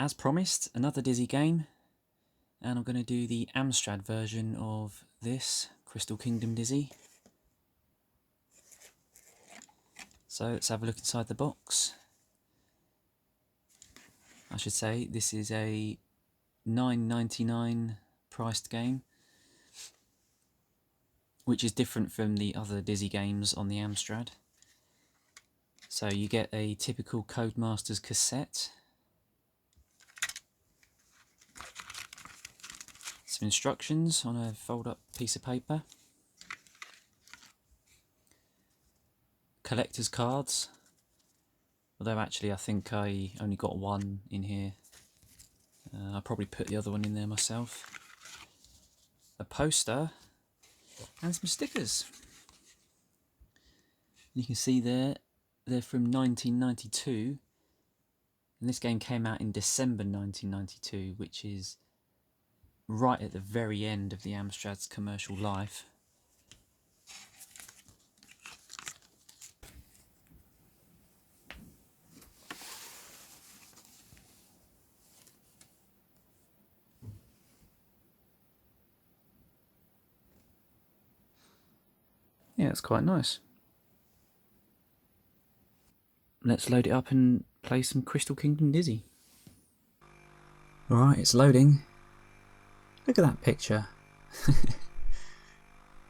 As promised, another Dizzy game, and I'm going to do the Amstrad version of this, Crystal Kingdom Dizzy. So let's have a look inside the box. I should say this is a $9.99 priced game, which is different from the other Dizzy games on the Amstrad. So you get a typical Codemasters cassette, some instructions on a fold-up piece of paper, collector's cards, although actually I think I only got one in here. I'll probably put the other one in there myself. A poster and some stickers. You can see there, they're from 1992, and this game came out in December 1992, which is right at the very end of the Amstrad's commercial life. Yeah, it's quite nice. Let's load it up and play some Crystal Kingdom Dizzy. Alright, it's loading. Look at that picture.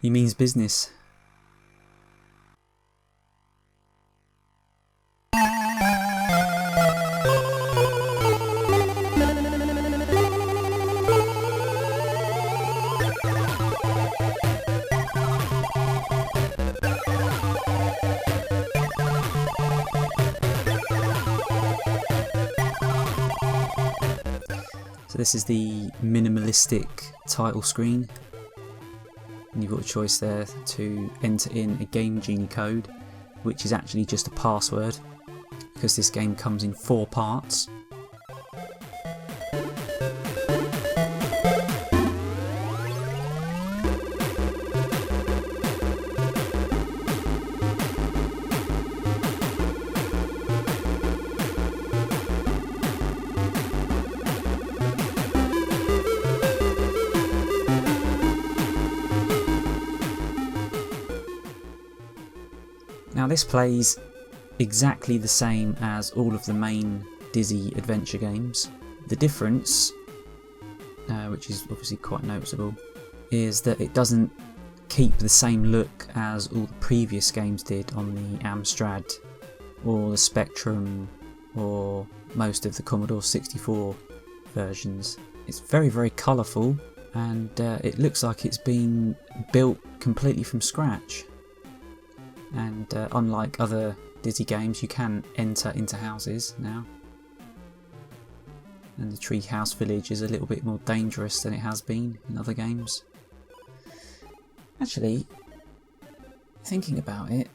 He means business. So this is the minimalistic title screen, and you've got a choice there to enter in a Game Genie code, which is actually just a password, because this game comes in 4 parts. Now this plays exactly the same as all of the main Dizzy adventure games. The difference, which is obviously quite noticeable, is that it doesn't keep the same look as all the previous games did on the Amstrad or the Spectrum or most of the Commodore 64 versions. It's very, very colourful, and it looks like it's been built completely from scratch. And unlike other Dizzy games, you can enter into houses now. And the tree house village is a little bit more dangerous than it has been in other games. Actually, thinking about it,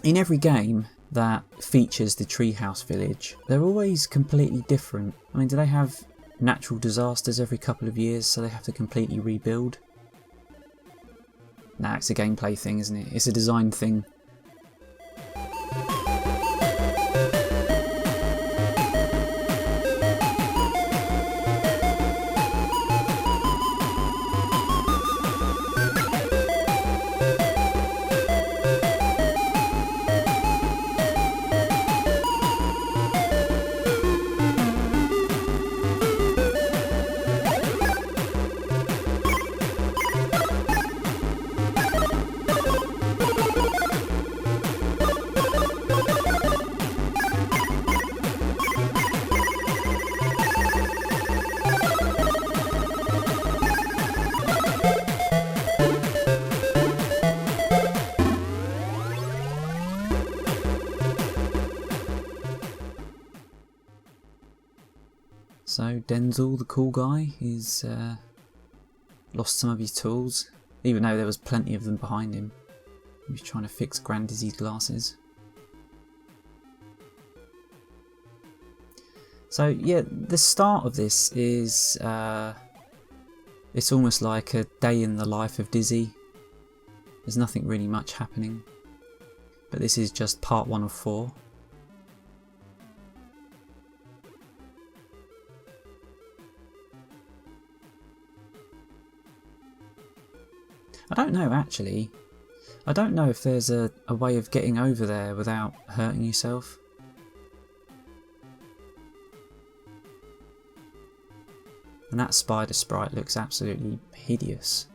in every game that features the treehouse village, they're always completely different. I mean, do they have natural disasters every couple of years, so they have to completely rebuild? Nah, it's a gameplay thing, isn't it? It's a design thing. So Denzel, the cool guy, is lost some of his tools, even though there was plenty of them behind him. He was trying to fix Grand Dizzy's glasses. So yeah, the start of this is it's almost like a day in the life of Dizzy. There's nothing really much happening, but this is just part 1 of 4. I don't know actually. I don't know if there's a way of getting over there without hurting yourself. And that spider sprite looks absolutely hideous.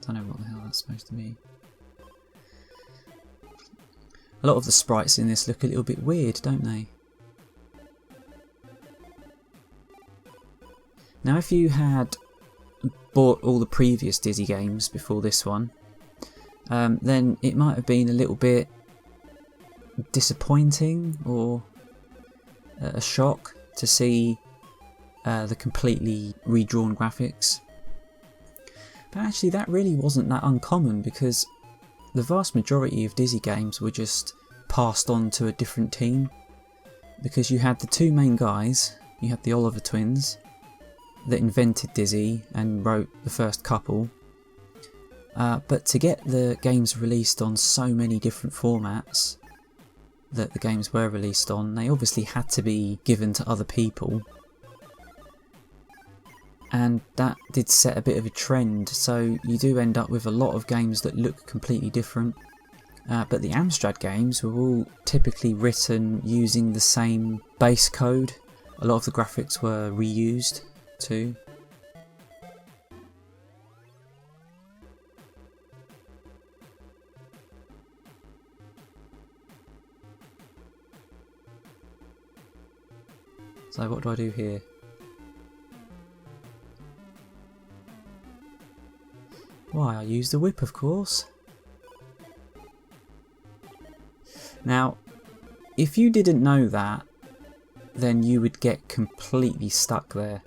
Don't know what the hell that's supposed to be. A lot of the sprites in this look a little bit weird, don't they? Now if you had bought all the previous Dizzy games before this one, then it might have been a little bit disappointing or a shock to see the completely redrawn graphics. But actually that really wasn't that uncommon, because the vast majority of Dizzy games were just passed on to a different team, because you had the two main guys, you had the Oliver twins that invented Dizzy and wrote the first couple, but to get the games released on so many different formats that the games were released on, they obviously had to be given to other people, and that did set a bit of a trend, so you do end up with a lot of games that look completely different. But the Amstrad games were all typically written using the same base code. A lot of the graphics were reused too. So what do I do here? Why, I use the whip, of course. Now, if you didn't know that, then you would get completely stuck there.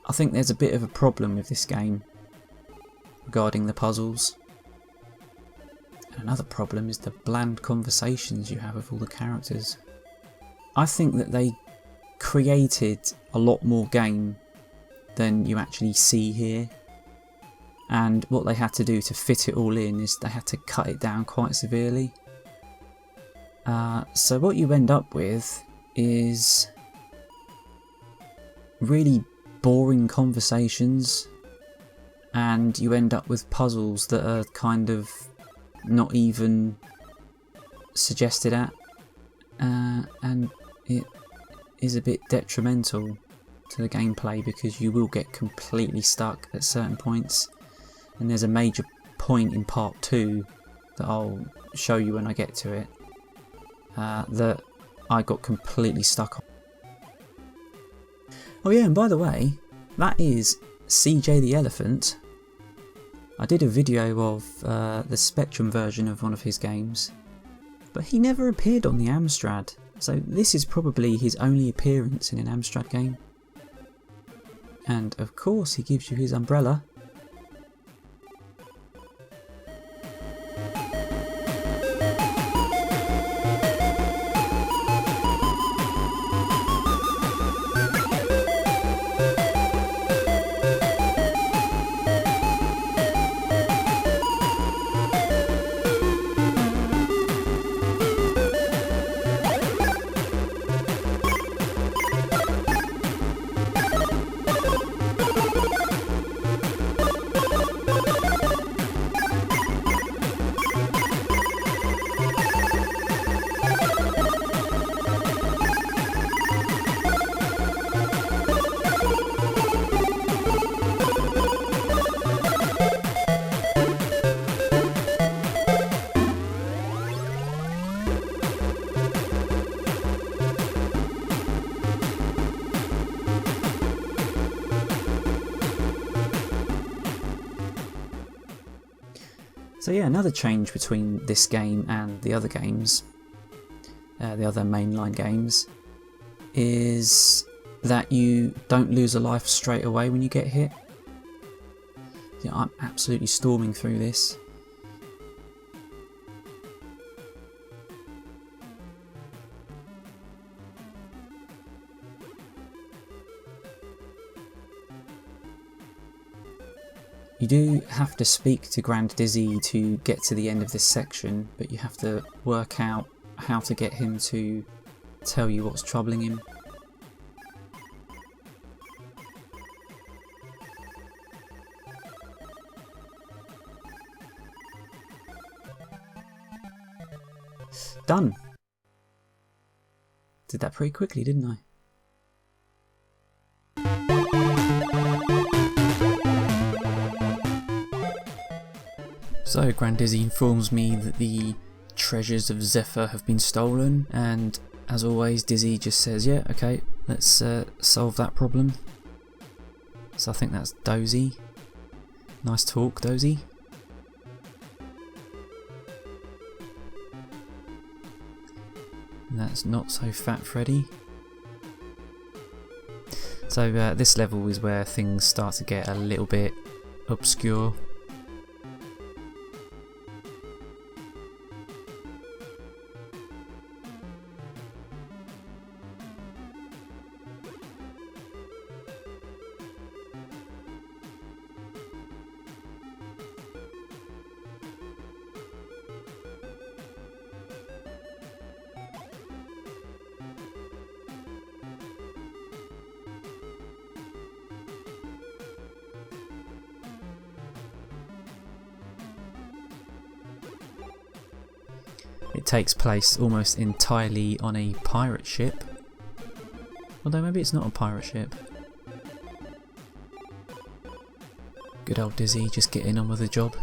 I think there's a bit of a problem with this game regarding the puzzles. And another problem is the bland conversations you have with all the characters. I think that they created a lot more game than you actually see here. And what they had to do to fit it all in is they had to cut it down quite severely. So what you end up with is really boring conversations, and you end up with puzzles that are kind of not even suggested at, and it is a bit detrimental to the gameplay because you will get completely stuck at certain points. And there's a major point in part 2 that I'll show you when I get to it that I got completely stuck on. Oh yeah, and by the way, that is CJ the Elephant. I did a video of the Spectrum version of one of his games, but he never appeared on the Amstrad, so this is probably his only appearance in an Amstrad game. And of course he gives you his umbrella. So yeah, another change between this game and the other games, the other mainline games, is that you don't lose a life straight away when you get hit. Yeah, I'm absolutely storming through this. You do have to speak to Grand Dizzy to get to the end of this section, but you have to work out how to get him to tell you what's troubling him. done. Did that pretty quickly, didn't I? So Grandizzy informs me that the treasures of Zephyr have been stolen, and as always Dizzy just says, yeah, okay, let's solve that problem. So I think that's Dozy. Nice talk, Dozy. And that's not so fat Freddy. So this level is where things start to get a little bit obscure. It takes place almost entirely on a pirate ship. Although maybe it's not a pirate ship. Good old Dizzy just getting on with the job.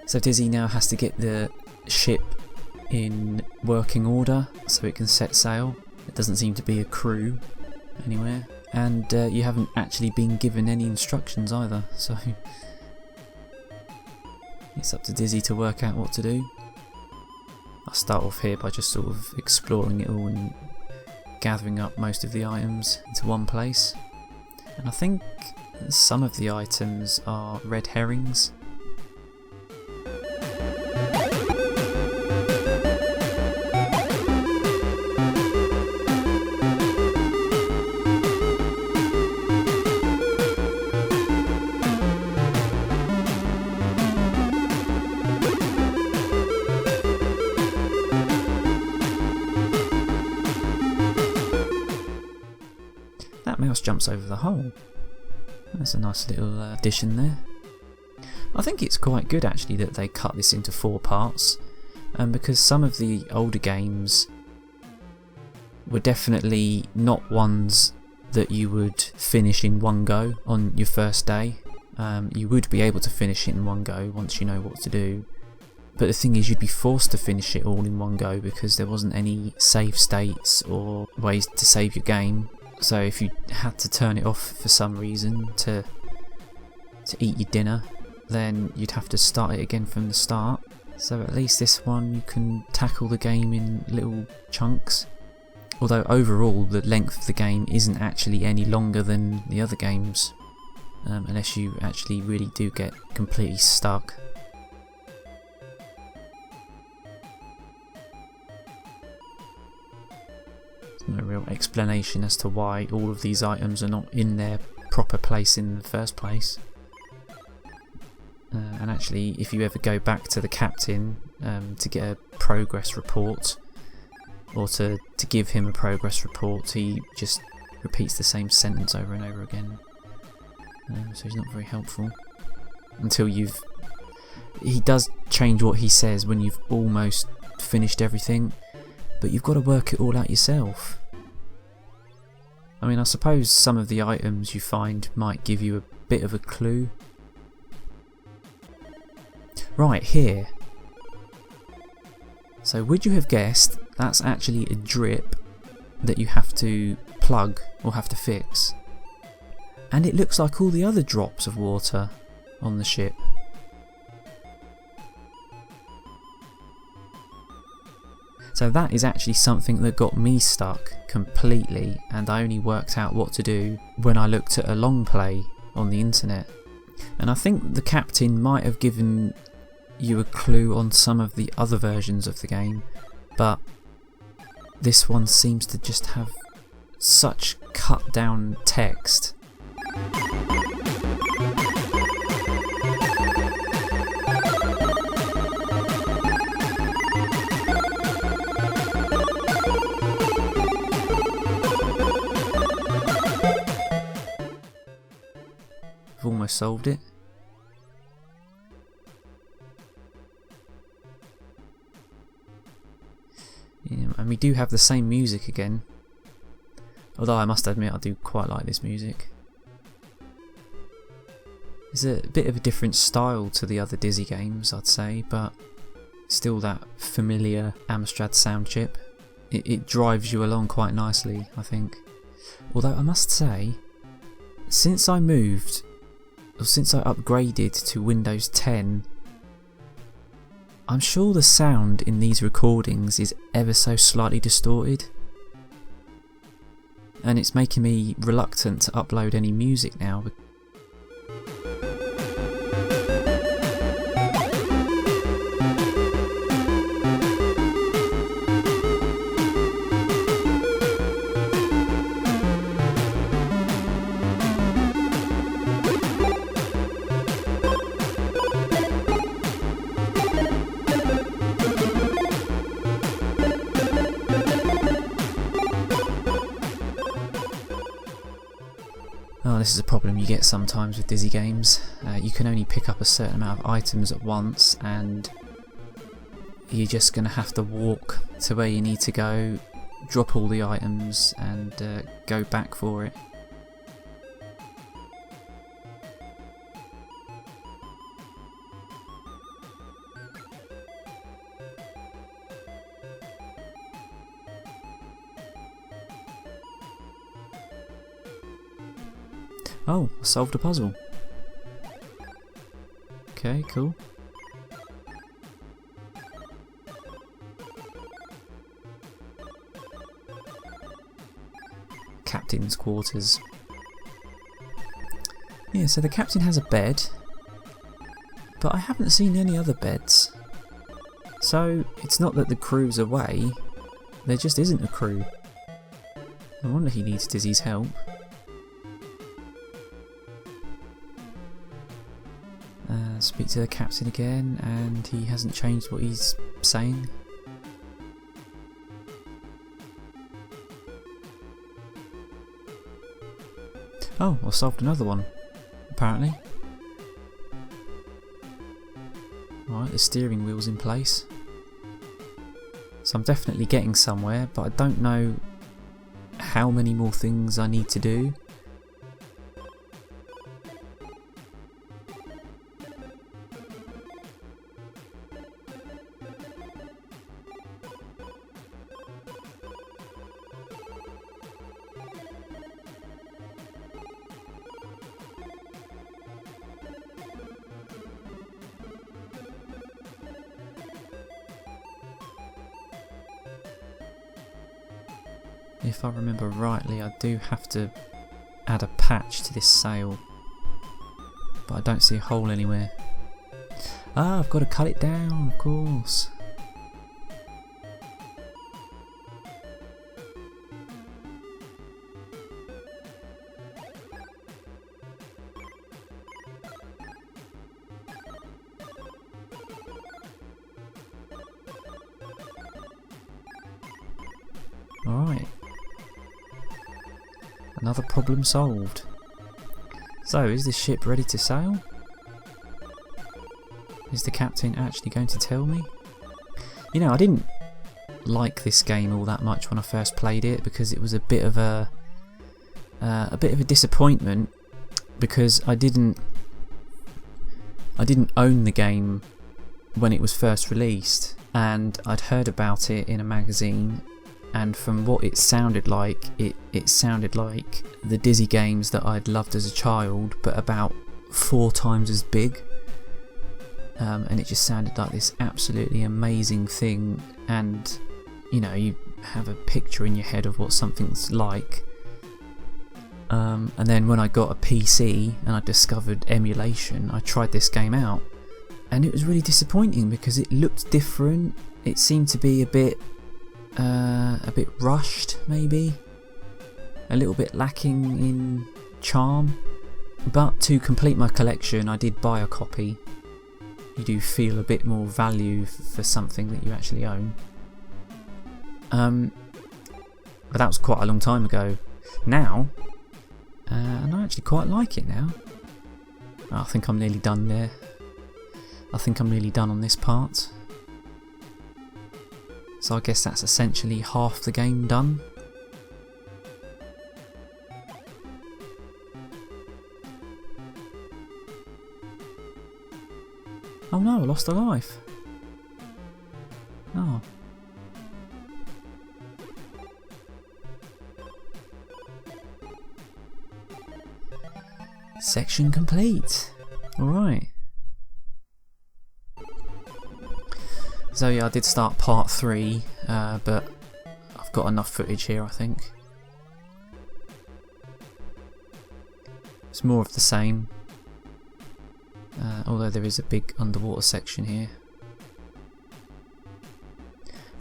So Dizzy now has to get the ship in working order so it can set sail. It doesn't seem to be a crew anywhere. And you haven't actually been given any instructions either, so it's up to Dizzy to work out what to do. I'll start off here by just sort of exploring it all and gathering up most of the items into one place. And I think some of the items are red herrings. That mouse jumps over the hole. That's a nice little addition there. I think it's quite good actually that they cut this into 4 parts, because some of the older games were definitely not ones that you would finish in one go on your first day. You would be able to finish it in one go once you know what to do, but the thing is you'd be forced to finish it all in one go because there wasn't any save states or ways to save your game. So if you had to turn it off for some reason to eat your dinner, then you'd have to start it again from the start. So at least this one you can tackle the game in little chunks. Although overall the length of the game isn't actually any longer than the other games, unless you actually really do get completely stuck. There's no real explanation as to why all of these items are not in their proper place in the first place. And actually, if you ever go back to the captain to get a progress report, or to give him a progress report, he just repeats the same sentence over and over again. So he's not very helpful. Until he does change what he says when you've almost finished everything, but you've got to work it all out yourself. I mean, I suppose some of the items you find might give you a bit of a clue. Right, here. So would you have guessed that's actually a drip that you have to plug or have to fix? And it looks like all the other drops of water on the ship. So that is actually something that got me stuck completely, and I only worked out what to do when I looked at a long play on the internet. And I think the captain might have given you a clue on some of the other versions of the game, but this one seems to just have such cut down text. I've almost solved it. And we do have the same music again. Although I must admit I do quite like this music. It's a bit of a different style to the other Dizzy games, I'd say, but still that familiar Amstrad sound chip. It drives you along quite nicely, I think. Although I must say, since I upgraded to Windows 10, I'm sure the sound in these recordings is ever so slightly distorted. And it's making me reluctant to upload any music now. Oh, this is a problem you get sometimes with Dizzy games. You can only pick up a certain amount of items at once, and you're just going to have to walk to where you need to go, drop all the items, and go back for it. Oh, I solved a puzzle. Okay, cool. Captain's quarters. Yeah, so the captain has a bed, but I haven't seen any other beds. So it's not that the crew's away, there just isn't a crew. No wonder he needs Dizzy's help. Speak to the captain again, and he hasn't changed what he's saying. Oh, I solved another one, apparently. Right, the steering wheel's in place. So I'm definitely getting somewhere, but I don't know how many more things I need to do. If I remember rightly, I do have to add a patch to this sail, but I don't see a hole anywhere. Ah, I've got to cut it down, of course. Alright. Another problem solved. So, is this ship ready to sail? Is the captain actually going to tell me? You know, I didn't like this game all that much when I first played it, because it was a bit of a disappointment, because I didn't own the game when it was first released, and I'd heard about it in a magazine. And from what it sounded like, it sounded like the Dizzy games that I'd loved as a child, but about 4 times as big. And it just sounded like this absolutely amazing thing. And, you know, you have a picture in your head of what something's like. And then when I got a PC and I discovered emulation, I tried this game out. And it was really disappointing because it looked different. It seemed to be a bit rushed, maybe a little bit lacking in charm, but to complete my collection I did buy a copy. You do feel a bit more value for something that you actually own, but that was quite a long time ago now, and I actually quite like it now. I think I'm nearly done there. I think I'm nearly done on this part. So I guess that's essentially half the game done. Oh no, I lost a life. Oh. Section complete. Alright. So yeah, I did start part 3, but I've got enough footage here, I think. It's more of the same. Although there is a big underwater section here.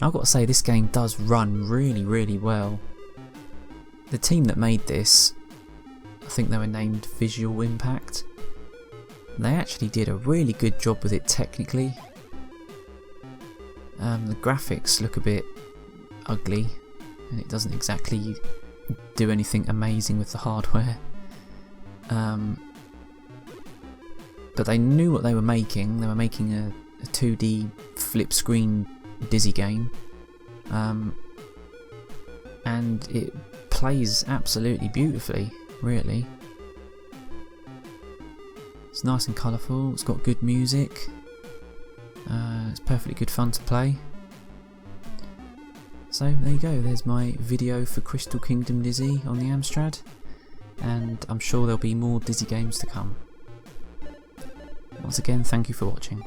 Now I've got to say, this game does run really, really well. The team that made this, I think they were named Visual Impact. They actually did a really good job with it technically. The graphics look a bit ugly, and it doesn't exactly do anything amazing with the hardware. But they knew what they were making. They were making a 2D flip screen Dizzy game, and it plays absolutely beautifully, really. It's nice and colourful, it's got good music, it's perfectly good fun to play. So there you go, there's my video for Crystal Kingdom Dizzy on the Amstrad, and I'm sure there'll be more Dizzy games to come. Once again, thank you for watching.